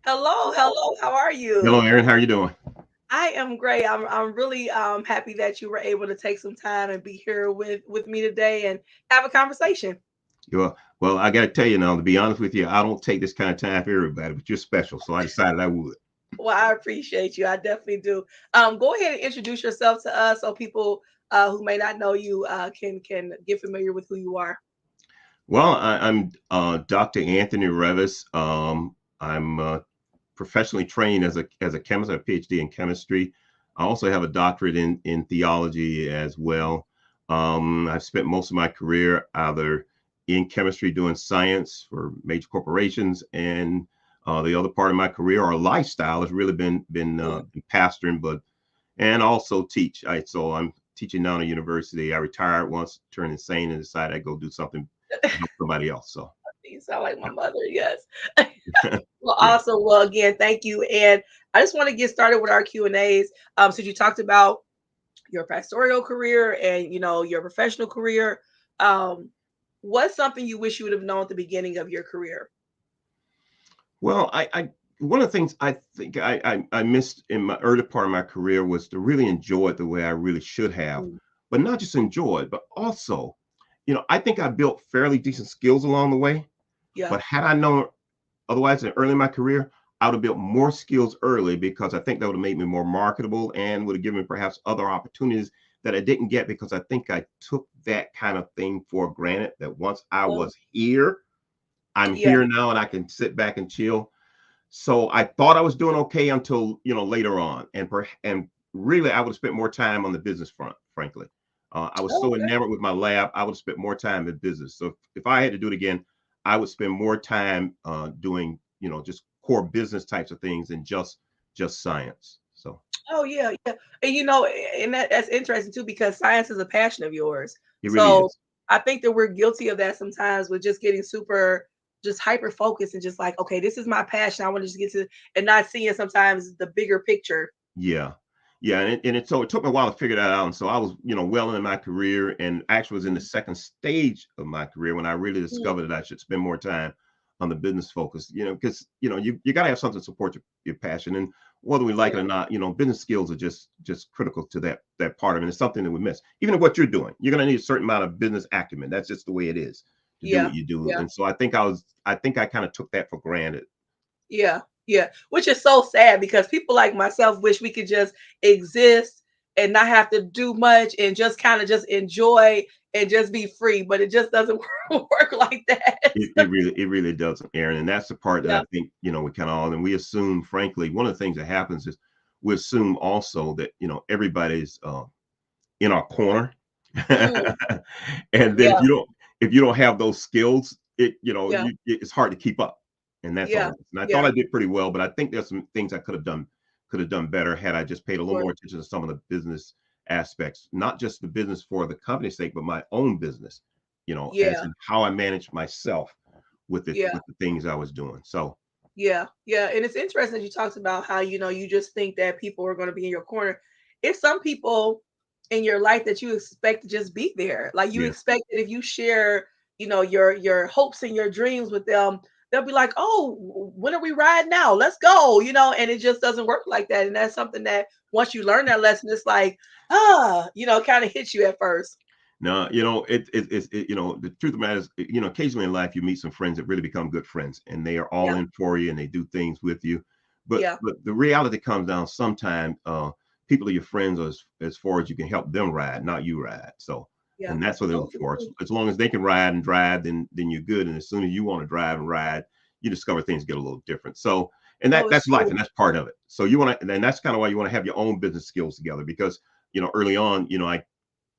Hello, hello. How are Hello, you? Aaron. How are you doing? I am great. I'm really happy that you were able to take some time and be here with me today and have a conversation. Well, I got to tell you now, to be honest with you, I don't take this kind of time for everybody, but you're special. So I decided I would. Well, I appreciate you. I definitely do. Go ahead and introduce yourself to us so people who may not know you can get familiar with who you are. Well, I'm Dr. Anthony Revis. I'm professionally trained as a chemist. I have a PhD in chemistry. I also have a doctorate in theology as well. I've spent most of my career either in chemistry doing science for major corporations, and the other part of my career or lifestyle has really Mm. been pastoring, but and also teach. So I'm teaching now at a university. I retired once, turned insane, and decided I'd go do something to help somebody else. So You sound like my mother. Yes. Well, yeah. awesome. Well, again, thank you. And I just want to get started with our Q and A's. Since you talked about your pastoral career and your professional career, um what's something you wish you would have known at the beginning of your career? Well, I one of the things I think I missed in my early part of my career was to really enjoy it the way I really should have, Mm, but not just enjoy it, but also, I think I built fairly decent skills along the way. yeah. But had I known otherwise early in my career, I would have built more skills early because I think that would have made me more marketable and would have given me perhaps other opportunities that I didn't get because I think I took that kind of thing for granted that once I Oh, was here, I'm yeah. here now and I can sit back and chill. So I thought I was doing okay until later on, and really I would have spent more time on the business front. Frankly, I was Oh, so okay. enamored with my lab, I would have spent more time in business. So if I had to do it again, I would spend more time doing just core business types of things than just science. So Oh, yeah, yeah. And and that's interesting too because science is a passion of yours. it really So is. I think that we're guilty of that sometimes with just getting super just hyper focused and just like, okay, this is my passion. I want to just get to and not seeing sometimes the bigger picture. Yeah. Yeah, so it took me a while to figure that out. And so I was, well into my career and actually was in the Mhm. second stage of my career when I really Mhm. discovered that I should spend more time on the business focus, because you got to have something to support your passion. And whether we like Yeah. it or not, business skills are just critical to that part of it. It's something that we miss. Even if what you're doing, you're gonna need a certain amount of business acumen. That's just the way it is to do Yeah. what you do. Yeah. And so I think I kind of took that for granted. Yeah, yeah, which is so sad because people like myself wish we could just exist and not have to do much and just kind of just enjoy and just be free, but it just doesn't work like that. It really doesn't, Aaron. And that's the part that Yeah. I think, we kind of all, and we assume, frankly, one of the things that happens is we assume also that, everybody's in our corner. Mm, And then yeah, if you don't have those skills, yeah, it's hard to keep up. And that's all yeah, it is. And I thought yeah. I did pretty well, but I think there's some things I could have done better had I just paid a little Sure. more attention to some of the business aspects, not just the business for the company's sake, but my own business, as Yeah, in how I manage myself with the yeah, with the things I was doing. So yeah, yeah. And it's interesting that you talked about how you just think that people are going to be in your corner. It's some people in your life that you expect to just be there. Like you yeah, expect that if you share, your hopes and your dreams with them, they'll be like, "Oh, when are we riding now? Let's go." And it just doesn't work like that. And that's something that once you learn that lesson, it's like, kind of hits you at first. no, the truth of the matter is, occasionally in life you meet some friends that really become good friends, and they are all Yeah, in for you, and they do things with you. But yeah, but the reality comes down sometimes, people are your friends as far as you can help them ride, not you ride. So, yeah. and that's what they So look for. As long as they can ride and drive, then you're good. And as soon as you want to drive and ride, you discover things get a little different. So, and no, it's that's life, true. and that's part of it. So you want to, and that's kind of why you want to have your own business skills together because early on, I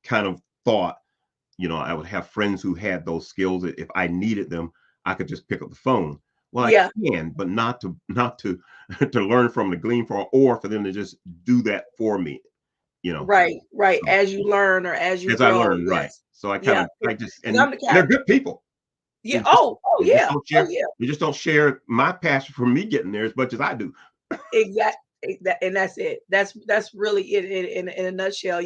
kind of thought, I would have friends who had those skills. If I needed them, I could just pick up the phone. Well, I Yeah. can, but not to to learn from, to glean from, or for them to just do that for me. You know, Right, right. so As you learn or as you as I grow. learn, right. Yes. So Yeah. I just, Because and I'm the they're cat. good people. Yeah. They just Oh, they just yeah. don't Oh, share. yeah. They just don't share my passion for me getting there as much as I do. Exact. And that's it. That's really it in a nutshell.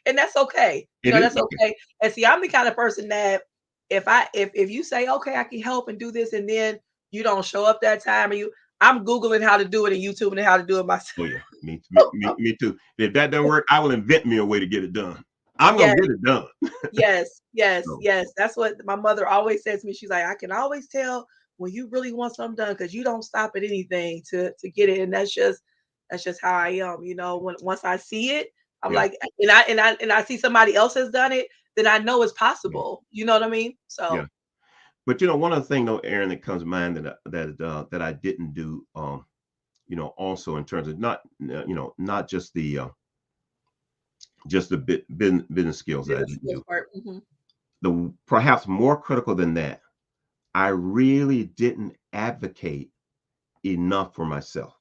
And that's okay. It is That's okay. okay. And see, I'm the kind of person that if you say okay, I can help and do this, and then you don't show up that time, or I'm Googling how to do it and YouTubing and how to do it myself. Oh yeah, me too. If that doesn't work, I will invent me a way to get it done. I'm gonna Yes, get it done. yes, yes, So yes. That's what my mother always says to me. She's like, I can always tell when you really want something done because you don't stop at anything to get it. And that's just how I am. When once I see it, I'm yeah, like, and I see somebody else has done it, then I know it's yeah, possible. You know what I mean? yeah. So But one other thing though, Aaron, that comes to mind that I didn't do, also in terms of not, not just the business skills that I business didn't skills do. part. Hmm. The perhaps more critical than that, I really didn't advocate enough for myself.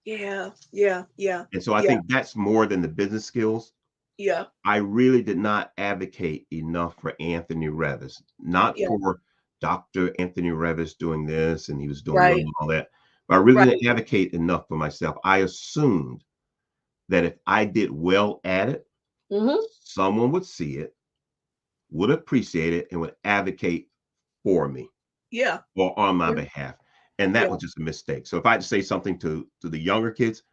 Yeah, yeah, yeah, And so I yeah, think that's more than the business skills. yeah, I really did not advocate enough for Anthony Revis, not yeah. for Dr. Anthony Revis doing this and he was doing well Right, and all that. But I really right. didn't advocate enough for myself. I assumed that if I did well at it, Hmm. someone would see it, would appreciate it, and would advocate for me Yeah, or on my yeah, behalf. And that yeah, was just a mistake. So if I had to say something to the younger kids,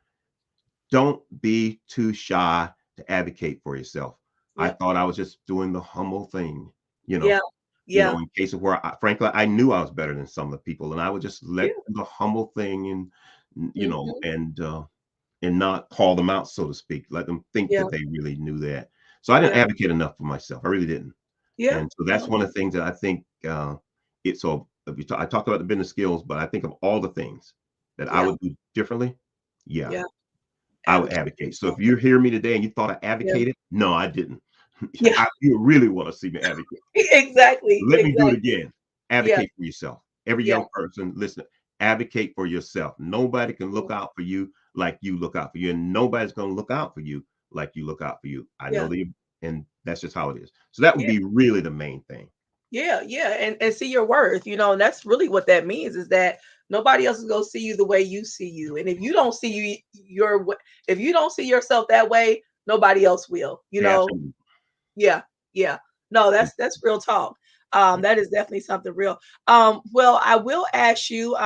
don't be too shy to advocate for yourself. I yeah, thought I was just doing the humble thing, you know, yeah, yeah, in case of where frankly I knew I was better than some of the people, and I would just yeah. let the humble thing and Hmm. and not call them out, so to speak, let them think Yeah, that they really knew that. So I didn't yeah, advocate enough for myself. I really didn't. yeah, And so yeah, that's one of the things that I think it's so I talked about the business skills, but I think of all the things that I yeah, would do differently. Yeah, yeah. I would Advocate for advocate. So if yourself. you hear me today and you thought I Yeah, advocated, no, I didn't. yeah. You really want to see me advocate. Exactly, Let me do it exactly. again. Yeah, Advocate for yourself. Every yeah, young person, listen, advocate for yourself. Nobody can mhm, look out for you like you look out for you, and nobody's going to look out for you like you look out for you. I know yeah, the, and that's just how it is. So that would yeah, be really the main thing. yeah, yeah. And see your worth. And that's really what that means is that nobody else is gonna see you the way you see you. And if you don't see if you don't see yourself that way, nobody else will. Yeah, absolutely. Yeah, yeah. No, Yeah, that's real talk. yeah. That is definitely something real. Well, I will ask you,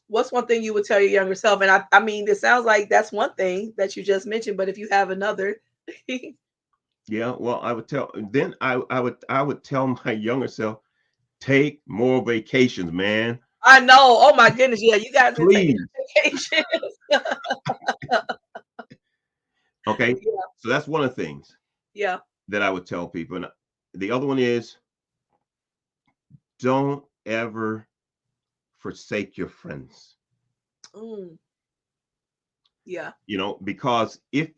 what's one thing you would tell your younger self? And I mean, it sounds like that's one thing that you just mentioned, but if you have another, Yeah, well, I would tell then I would tell my younger self, take more vacations, man. I know. Oh my goodness, yeah, you guys been taking Please. vacations. Okay. Yeah, So that's one of the things yeah. that I would tell people. And the other one is don't ever forsake your friends. Mm, yeah, Because if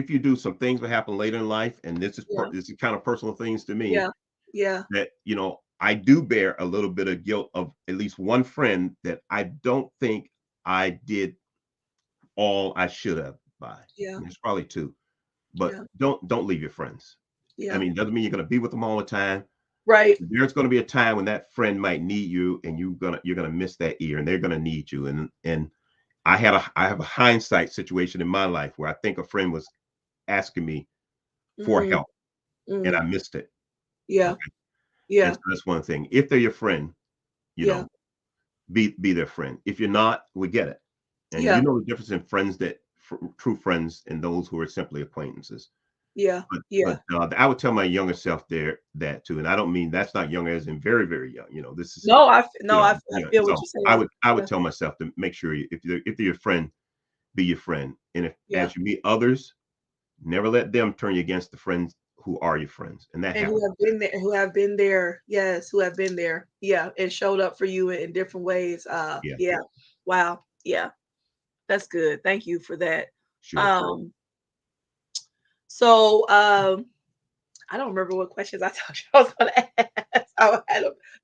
you do some things that happen later in life, and yeah, this is kind of personal things to me yeah, yeah, that I do bear a little bit of guilt of at least one friend that I don't think I did all I should have by. yeah, There's probably two, but yeah, don't leave your friends. I yeah. mean, doesn't mean you're going to be with them all the time. Right. There's going to be a time when that friend might need you, and you're gonna miss that ear, and they're going to need you. And I have a hindsight situation in my life where I think a friend was asking me for Mm, help, and I mm, missed it. yeah, Okay, and yeah, so that's one thing. If they're your friend, you yeah, know, be their friend. If you're not, we get it, and you yeah, know the difference in true friends and those who are simply acquaintances. yeah, But yeah. I would tell my younger self there that too, and I don't mean that's not young as in very very young. This is No, I feel what So you're saying. I would Yeah, tell myself to make sure if they're your friend, be your friend, and if yeah. as you meet others, never let them turn you against the friends who are your friends, and that And happens. who have been there, yes, who have been there, yeah, and showed up for you in different ways. Yeah, Yeah, wow, yeah, that's good. Thank you for that. sure. Um, so I don't remember what questions I told you I was going to ask.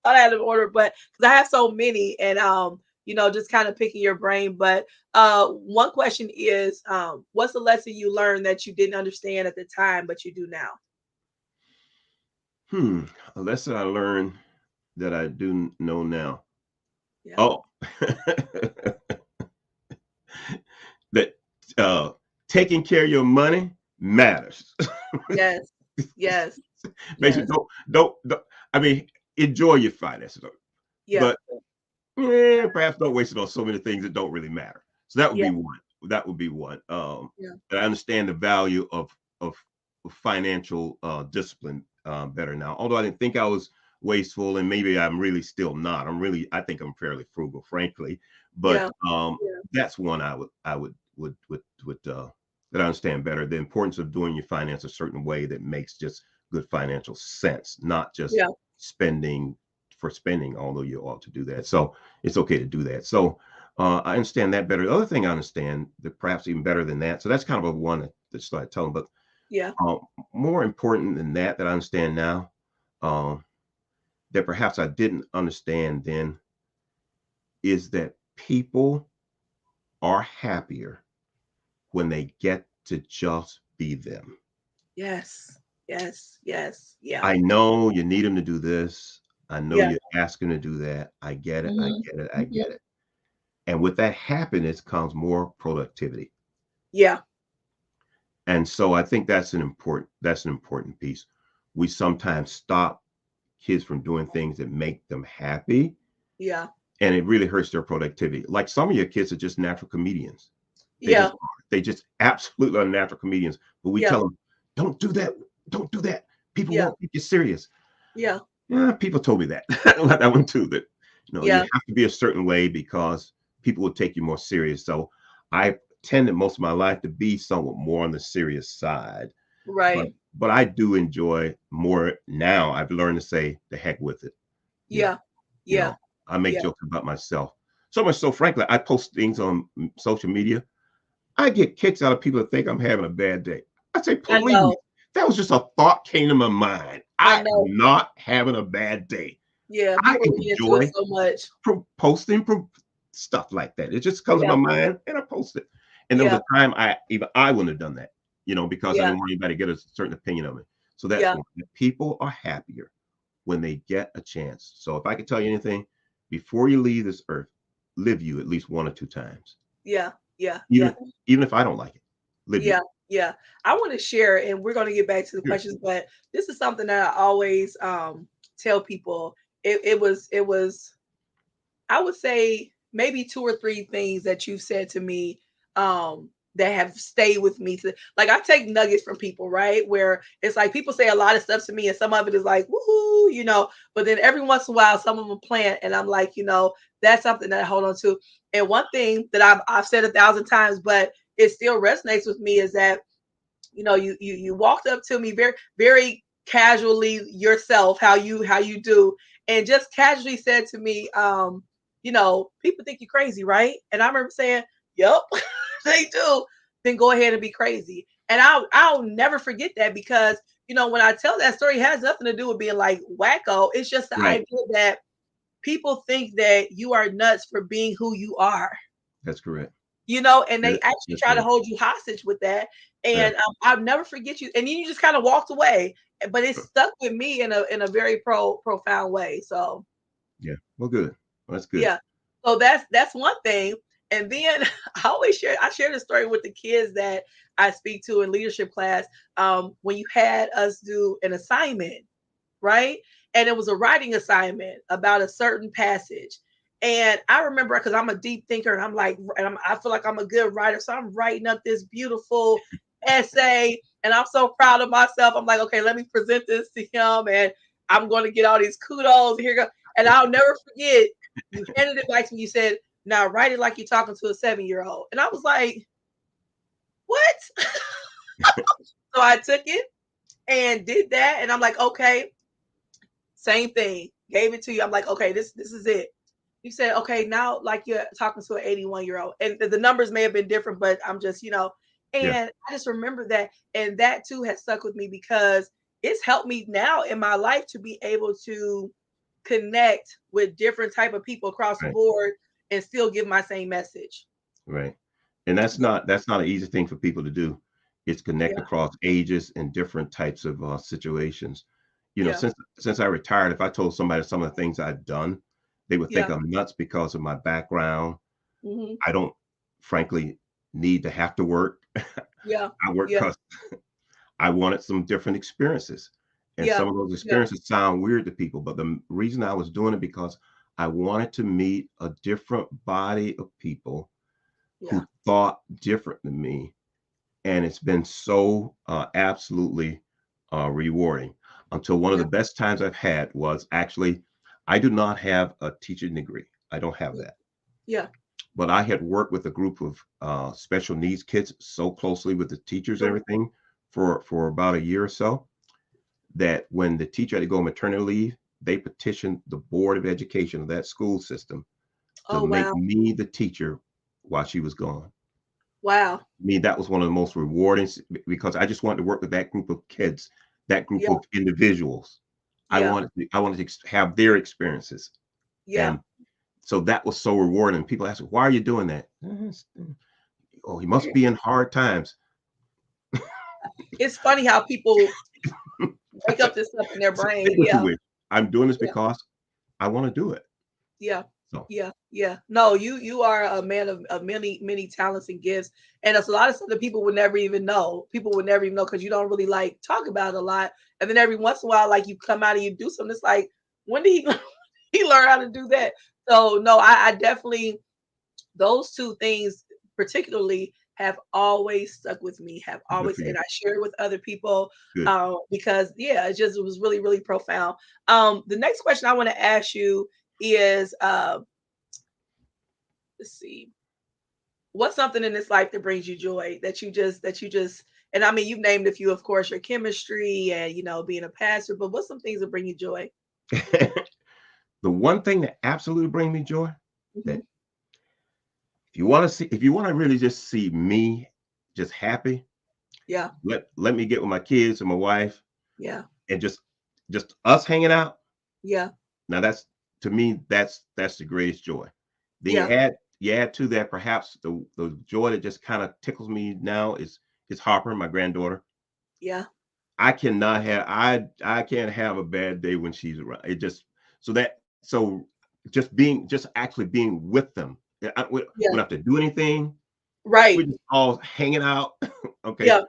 Thought I had them order, but because I have so many, and just kind of picking your brain. But one question is, what's the lesson you learned that you didn't understand at the time, but you do now? A lesson I learned that I do know now. Yeah. Oh, that uh, taking care of your money matters. Yes. Yes. Basically, Yes. don't. I mean, enjoy your finances. Yeah. but perhaps don't waste it on so many things that don't really matter. So that would Yeah. be one. That would be one. Yeah. I understand the value of, of financial discipline better now. Although I didn't think I was wasteful, and maybe I'm really still not. I think I'm fairly frugal, frankly. But Yeah. Yeah. that's one I would that I understand better. The importance of doing your finance a certain way that makes just good financial sense, not just Yeah. spending for spending, although you ought to do that. So it's okay to do that. So I understand that better. The other thing I understand that perhaps even better than that. So that's kind of a one that started telling, but Yeah. uh, more important than that I understand now, um, that perhaps I didn't understand then, is that people are happier when they get to just be them. Yes. Yes. Yes. Yeah. I know you need them to do this. I know Yeah. you're asking to do that. I get it. I Hmm. get it. I Hmm. get it. And with that happiness comes more productivity. Yeah. And so I think that's an important piece. We sometimes stop kids from doing things that make them happy, Yeah. and it really hurts their productivity. Like some of your kids are just natural comedians. They Yeah. just are. They just absolutely are natural comedians. But we Yeah. tell them, don't do that. Don't do that. People Yeah. won't take you serious. Yeah. Yeah, people told me that. About that one too. That you Yeah. have to be a certain way because people will take you more serious. So I tended most of my life to be somewhat more on the serious side, but Right. but I do enjoy more now. I've learned to say the heck with it. You know, Yeah. you Yeah. know, I make Yeah. jokes about myself. So much so, frankly, I post things on social media. I get kicks out of people that think I'm having a bad day. I say, I please, know. that was just a thought came to my mind. I I am know. not having a bad day. Yeah. I People read into it enjoy so much. posting stuff like that. It just comes to Yeah. my mind and I post it. And there was Yeah. a time I wouldn't have done that, because I Yeah. didn't want anybody to get a certain opinion of me. So that's Yeah. one. People are happier when they get a chance. So if I could tell you anything, before you leave this earth, live you at least one or two times. Yeah. Yeah. Yeah. Even even if I don't like it, live you. Yeah, yeah. I want to share, and we're going to get back to the Sure. questions, but this is something that I always tell people. It was I would say maybe two or three things that you've said to me that have stayed with me. Like I take nuggets from people, right? Where it's like people say a lot of stuff to me, and some of it is like woohoo. But then every once in a while, some of them plant, and I'm like, that's something that I hold on to. And one thing that I've said 1,000 times, but it still resonates with me is that you walked up to me very very casually yourself, how you do, and just casually said to me, people think you're crazy, right? And I remember saying, yep. They do. Then go ahead and be crazy. And I'll never forget that, because when I tell that story, it has nothing to do with being like wacko. It's just the Right. idea that people think that you are nuts for being who you are, That's correct. and they That- actually That's try to right. hold you hostage with that. Yeah. And I'll never forget you. And then you just kind of walked away, but it stuck with me in a very profound way. So Yeah. Well, good. Well, that's good. yeah, so that's one thing. And then I share the story with the kids that I speak to in leadership class. When you had us do an assignment, right? And it was a writing assignment about a certain passage. And I remember, because I'm a deep thinker, and I'm like, I feel like I'm a good writer. So I'm writing up this beautiful essay, and I'm so proud of myself. I'm like, okay, let me present this to him, and I'm going to get all these kudos. Here you go. And I'll never forget, you handed it back to me. You said, now write it like you're talking to a 7-year-old. And I was like, what? So I took it and did that. And I'm like, okay, same thing. Gave it to you. I'm like, okay, this is it. You said, okay, now like you're talking to an 81-year-old. And the numbers may have been different, but I'm just. Yeah. And I just remember that. And that too has stuck with me, because it's helped me now in my life to be able to connect with different type of people across the Right. board and still give my same message. Right. And that's Yeah. not an easy thing for people to do. It's connect Yeah. across ages and different types of situations. Yeah. Since I retired, if I told somebody some of the things I've done, they would think Yeah. I'm nuts because of my background. Hmm. I don't, frankly, need to have to work. Yeah. I work Yeah. because I wanted some different experiences. And Yeah. some of those Yeah. experiences sound weird to people, but the reason I was doing it because I wanted to meet a different body of people Yeah. who thought different than me, and it's been so absolutely rewarding. Until one of Yeah. the best times I've had was actually, I do not have a teaching degree. I don't have that. Yeah. But I had worked with a group of special needs kids so closely with the teachers and Sure. everything for about a year or so that when the teacher had to go on maternity leave, they petitioned the board of education of that school system to Oh make wow. me the teacher while she was gone. Wow. I mean, that was one of the most rewarding because I just wanted to work with that group of kids, that group Yeah. of individuals. Yeah. I wanted to have their experiences, Yeah. and so that was so rewarding. People ask, "Why are you doing that?" Oh, he must be in hard times. It's funny how people wake Say up this stuff in their brain. what you Yeah. wish. I'm doing this Yeah. because I want to do it. Yeah. So Yeah. Yeah. No, you are a man of many, many talents and gifts. And it's a lot of stuff that people would never even know. People would never even know because you don't really like talk about it a lot. And then every once in a while, like you come out and you do something. It's like, when did he he learn how to do that? So no, I definitely, those two things particularly have always stuck with me, have good always, for you. and I share with other people, Good. because yeah, it was really, really profound. The next question I want to ask you is, let's see, what's something in this life that brings you joy, that you just, and I mean, you've named a few, of course, your chemistry and, being a pastor, but what's some things that bring you joy? The one thing that absolutely brings me joy, Hmm. that if you want to really just see me just happy, Yeah. let me get with my kids and my wife Yeah. and just us hanging out. Yeah. Now that's to me that's the greatest joy. Then Yeah. you add to that perhaps the joy that just kind of tickles me now is Harper, my granddaughter. Yeah. I can't have a bad day when she's around. It just so just actually being with them. We Yeah. don't have to do anything. We're Right. just all hanging out. Okay. Yeah.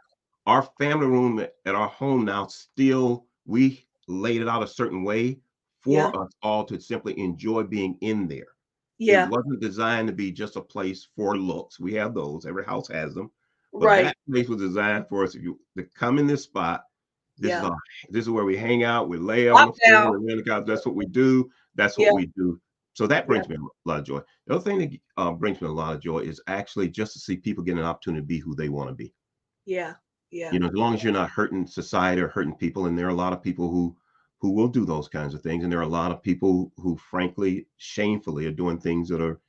Our family room at our home now still we laid it out a certain way Yeah. for us all to simply enjoy being in there. It Yeah. wasn't designed to be just a place for looks. We have those. Every house has them. But Right. that place was designed for us if you to come in this spot. This is Yeah. our this is where we hang out. We lay on the floor. Lockdown. We lay on the couch. That's what we do. That's what Yeah. we do. So that Yeah. brings me a lot of joy. The other thing that brings me a lot of joy is actually just to see people get an opportunity to be who they want to be. Yeah. Yeah. You know, as long as you're not hurting society or hurting people, and there are a lot of people who will do those kinds of things, and there are a lot of people who, frankly, shamefully, are doing things that are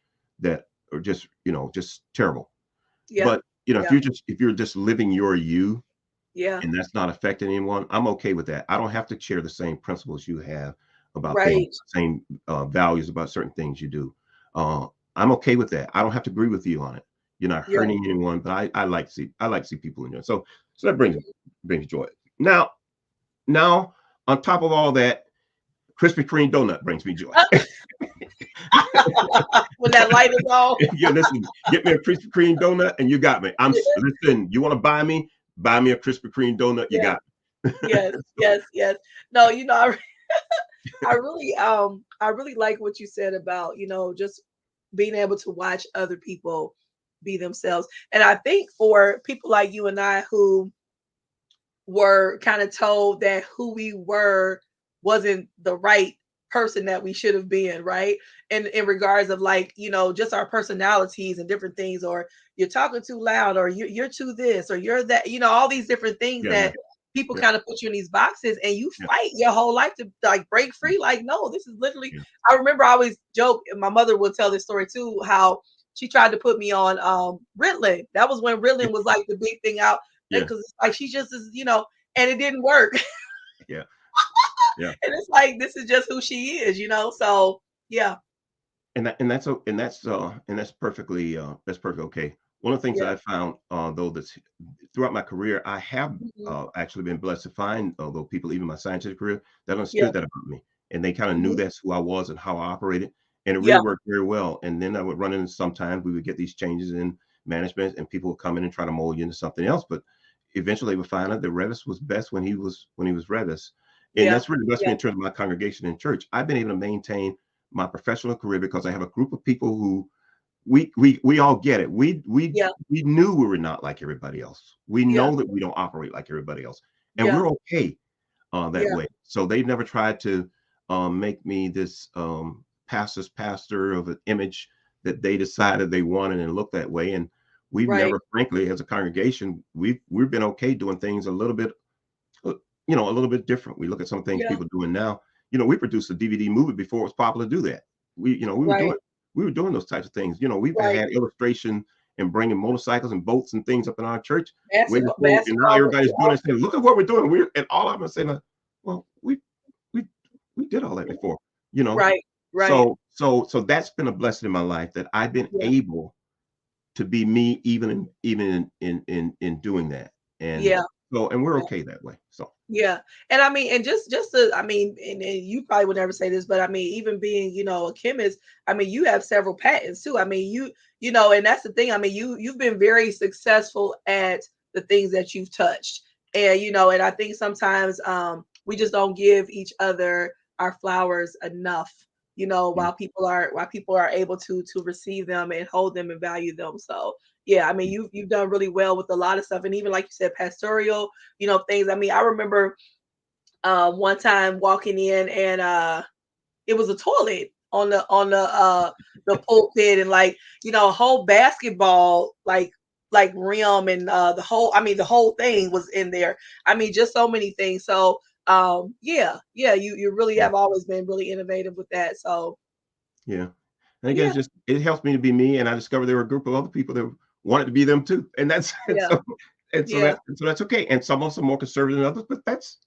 just just terrible. Yeah. But Yeah. if you're just living your you, Yeah. and that's not affecting anyone, I'm okay with that. I don't have to share the same principles you have about things, Right. same values about certain things you do. Uh, I'm okay with that. I don't have to agree with you on it. You're not Yeah. hurting anyone, but I like to see people enjoy. So that brings joy. Now now on top of all that, Krispy Kreme donut brings me joy. When that light is on. Yeah, listen, get me a Krispy Kreme donut, and you got me. Listen. You want to buy me? Buy me a Krispy Kreme donut. You Yeah. got me. Yes. Yes. Yes. No, I really like what you said about, just being able to watch other people be themselves. And I think for people like you and I who were kind of told that who we were wasn't the right person that we should have been, right? And in regards of, like, just our personalities and different things, or you're talking too loud, or you're too this, or you're that, all these different things Yeah, yeah, that people yeah, kind of put you in these boxes, and you yeah, fight your whole life to, like, break free. Like, no, this is literally, yeah, I remember I always joke, and my mother will tell this story too, how she tried to put me on Ritalin. That was when yeah, Ritalin was like the big thing out, yeah, because it's like she just is, and it didn't work. yeah, yeah. And it's like, this is just who she is, So yeah. And that's perfectly okay. One of the things that Yeah. I found, though, that's throughout my career, I have Mhm. actually been blessed to find, although people, even my scientific career, that Yeah. understood that about me, and they kind of knew Mhm. that's who I was and how I operated, and it really Yeah. worked very well. And then I would run into sometimes we would get these changes in management, and people would come in and try to mold you into something else, but eventually we find out that Revis was best when he was Revis, and Yeah. that's really blessed me Yeah. in terms of my congregation in church. I've been able to maintain my professional career because I have a group of people who we all get it. Yeah. We knew we were not like everybody else. We Yeah. know that we don't operate like everybody else, and Yeah. we're okay that Yeah. way. So they never tried to make me this pastor's pastor of an image that they decided they wanted and looked that way. And we've Right. never, frankly, as a congregation, we've been okay doing things a little bit, a little bit different. We look at some things Yeah. people doing now. We produced a DVD movie before it was popular to do that. Right. We were doing those types of things. We've Right. had illustration and bringing motorcycles and boats and things up in our church way Basketball. before, and now Basketball was everybody's doing it. awesome. Saying, look at what we're doing. And all of them are saying, like, well, we we did all that before, you know. Right. Right. So that's been a blessing in my life that I've been Yeah. able to be me, even in doing that. And Yeah. and we're okay that way. So Yeah. And I mean, and just to, I mean, and you probably would never say this, but I mean, even being, a chemist, I mean, you have several patents too. I mean, and that's the thing. I mean, you've been very successful at the things that you've touched. And and I think sometimes we just don't give each other our flowers enough, yeah, while people are able to receive them and hold them and value them. So yeah, I mean, you've done really well with a lot of stuff. And even like you said, pastoral, things. I mean, I remember one time walking in and it was a toilet the pulpit, and like, a whole basketball like rim, and the whole thing was in there. I mean, just so many things. So yeah, yeah, you really yeah, have always been really innovative with that. So yeah. And again, yeah, it helps me to be me. And I discovered there were a group of other people that wanted to be them too. And that's and yeah, so and so yeah. that so that's okay. And some of us are more conservative than others, but that's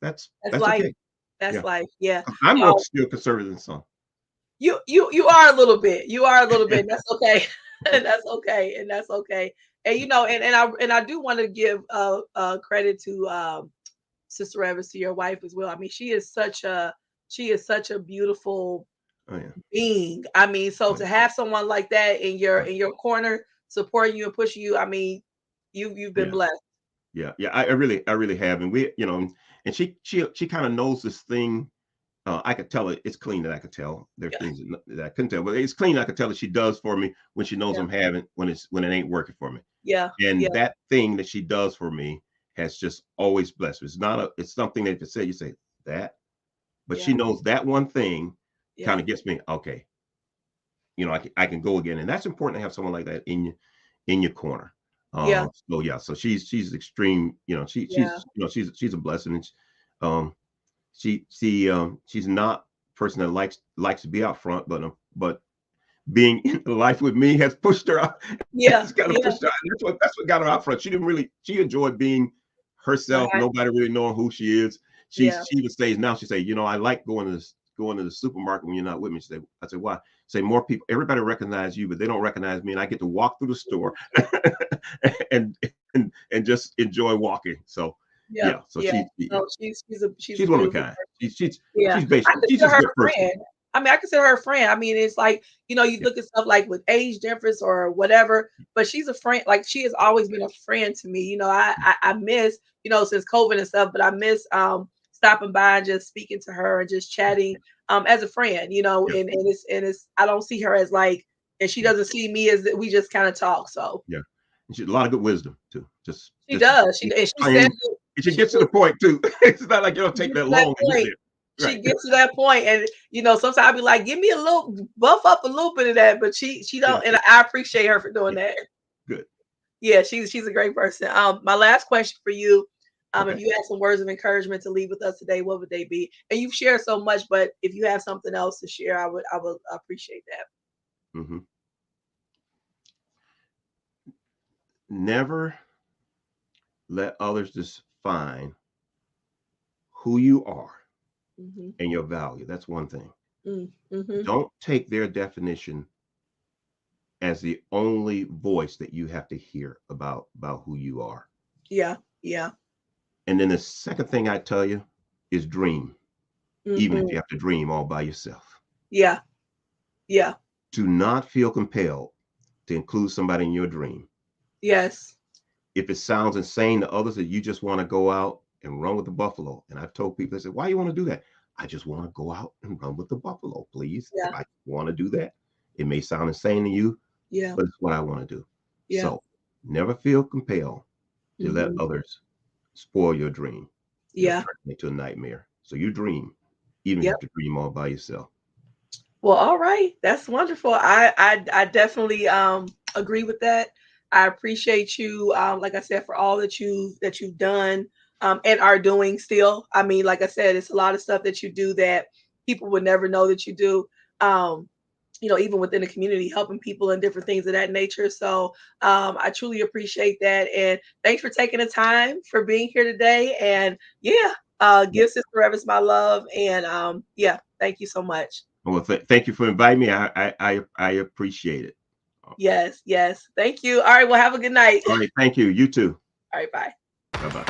That's that's life. okay. That's Yeah. life. Yeah. 'Cause I'm more No, still conservative than some. you are a little bit. You are a little bit. And that's okay. And that's okay. And that's okay. And and I do want to give credit to Sister Evans, to your wife as well. I mean, she is such a beautiful Oh yeah. being. I mean, so Oh to yeah. have someone like that in your Right. corner, supporting you and pushing you, I mean, you've been Yeah. blessed. Yeah. Yeah. I really have. And and she kind of knows this thing. I could tell it's clean that I could tell. There are Yeah, things that I couldn't tell, but it's clean. I could tell that she does for me when she knows yeah, I'm having when it ain't working for me. yeah, yeah, And that thing that she does for me has just always blessed me. It's something that you say that, but she yeah, knows that one thing kind yeah, of gets me. Okay, I can go again, and that's important to have someone like that in your corner. yeah, So yeah, so she's extreme. yeah, She's a blessing. And um, she's not a person that likes to be out front, but being in life with me has pushed her out. yeah, It's kind of yeah. pushed her out. That's what got her out front. She enjoyed being herself, Right. nobody really knowing who she is. Yeah. She even says now, she say, I like going to the supermarket when you're not with me. I say, why? Say more people, everybody recognize you, but they don't recognize me. And I get to walk through the store and just enjoy walking. So Yeah. yeah, so Yeah. yeah, No, she's a she's one of a beautiful kind. person. Yeah. She's I basically she's consider just a her good a person. friend. I mean, I consider her a friend. I mean, it's like, you Yeah, look at stuff like with age difference or whatever, but she's a friend. Like, she has always been a friend to me. I miss, since COVID and stuff, but I miss stopping by and just speaking to her and just chatting as a friend, yeah, and it's I don't see her as like, and she yeah, doesn't see me as, we just kind of talk. So yeah. And she a lot of good wisdom too. she Just does. And she says plain, it. and she She gets to the point too. It's not like it'll take gets that to that long to get point. there. She Right. gets to that point, and sometimes I'll be like, "Give me a little buff up a little bit of that," but she Yeah. don't, and I appreciate her for doing Yeah. that. Good. Yeah, she's a great person. My last question for you, if Okay. you had some words of encouragement to leave with us today, what would they be? And you've shared so much, but if you have something else to share, I would appreciate that. Hmm. Never let others define who you are Mm-hmm. and your value. That's one thing. Mm-hmm. Don't take their definition as the only voice that you have to hear about who you are. Yeah, yeah. And then the second thing I tell you is dream, even if Mm-hmm. you have to dream all by yourself. Yeah, yeah. Do not feel compelled to include somebody in your dream. Yes. If it sounds insane to others that you just want to go out and run with the buffalo, and I've told people, they say, why you want to do that? I just want to go out and run with the buffalo, please. If Yeah. I want to do that, it may sound insane to you, Yeah. but it's what I want to do. Yeah. So never feel compelled to let Hmm. others spoil your dream, Yeah. turn it into a nightmare. So you dream, even Yep. if you dream all by yourself. Well, all right. That's wonderful. I definitely agree with that. I appreciate you, like I said, for all that you've done and are doing still. I mean, like I said, it's a lot of stuff that you do that people would never know that you do. Um, even within the community, helping people and different things of that nature. So I truly appreciate that. And thanks for taking the time for being here today. And yeah, give Sister Revis my love. And yeah, thank you so much. Well, thank you for inviting me. I appreciate it. Yes, yes. Thank you. All right. Well, have a good night. All right. Thank you. You too. All right. Bye. Bye bye.